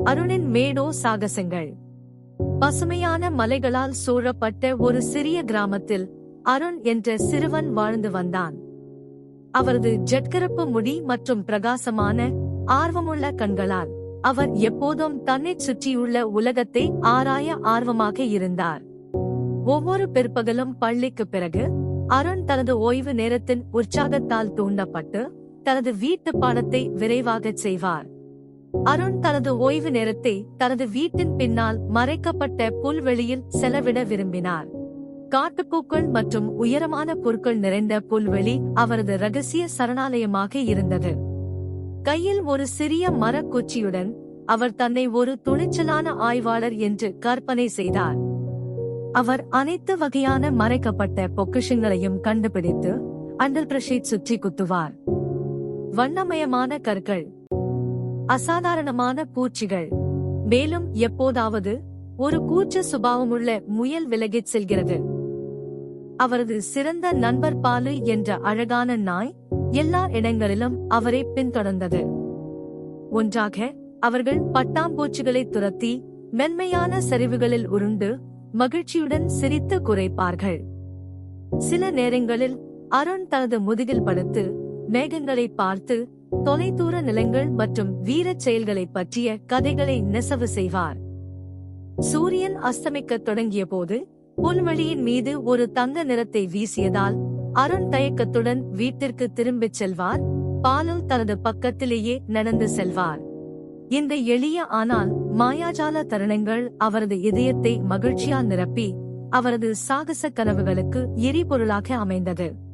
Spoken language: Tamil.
அருணின் மேடோ சாகசங்கள். பசுமையான மலைகளால் சூழப்பட்ட ஒரு சிறிய கிராமத்தில் அருண் என்ற சிறுவன் வாழ்ந்து வந்தான். அவரது ஜட்கரப்பு முடி மற்றும் பிரகாசமான ஆர்வமுள்ள கண்களால் அவர் எப்போதும் தன்னைச் சுற்றியுள்ள உலகத்தை ஆராய ஆர்வமாக இருந்தார். ஒவ்வொரு பிற்பகலும் பள்ளிக்குப் பிறகு அருண் தனது ஓய்வு நேரத்தின் உற்சாகத்தால் தூண்டப்பட்டு தனது வீட்டு பாடத்தை விரைவாகச் செய்வார். அருண் தனது ஓய்வு நேரத்தை தனது வீட்டின் பின்னால் மறைக்கப்பட்ட புல்வெளியில் செலவிட விரும்பினார். காட்டுப்பூக்கள் மற்றும் உயரமான புற்கள் நிறைந்த புல்வெளி அவரது ரகசிய சரணாலயமாக இருந்தது. கையில் ஒரு சிறிய மரக்குச்சியுடன் அவர் தன்னை ஒரு துணிச்சலான ஆய்வாளர் என்று கற்பனை செய்தார். அவர் அனைத்து வகையான மறைக்கப்பட்ட பொக்கிஷங்களையும் கண்டுபிடித்து அண்டல்பிரஷைட் சுற்றி குத்துவார். வண்ணமயமான கற்கள், அசாதாரணமான பூச்சிகள், மேலும் எப்போதாவது ஒரு கூச்ச சுபாவமுள்ள முயல் விலகிச் செல்கிறது. அவரது சிறந்த நண்பர் பாலு என்ற அழகான நாய் எல்லா இடங்களிலும் அவரை பின்தொடர்ந்தது. ஒன்றாக அவர்கள் பட்டாம்பூச்சிகளை துரத்தி மென்மையான சரிவுகளில் உருண்டு மகிழ்ச்சியுடன் சிரித்து குறைப்பார்கள். சில நேரங்களில் அருண் தனது முதுகில் படுத்து மேகங்களை பார்த்து தொலைதூர நிலங்கள் மற்றும் வீரச் செயல்களை பற்றிய கதைகளை நெசவு செய்வார். சூரியன் அஸ்தமிக்கத் தொடங்கிய போது புல்வெளியின் மீது ஒரு தங்க நிறத்தை வீசியதால் அருண் தயக்கத்துடன் வீட்டிற்கு திரும்பிச் செல்வார். பாலு தனது பக்கத்திலேயே நடந்து செல்வார். இந்த எளிய ஆனால் மாயாஜால தருணங்கள் அவரது இதயத்தை மகிழ்ச்சியால் நிரப்பி அவரது சாகச கனவுகளுக்கு எரிபொருளாக அமைந்தது.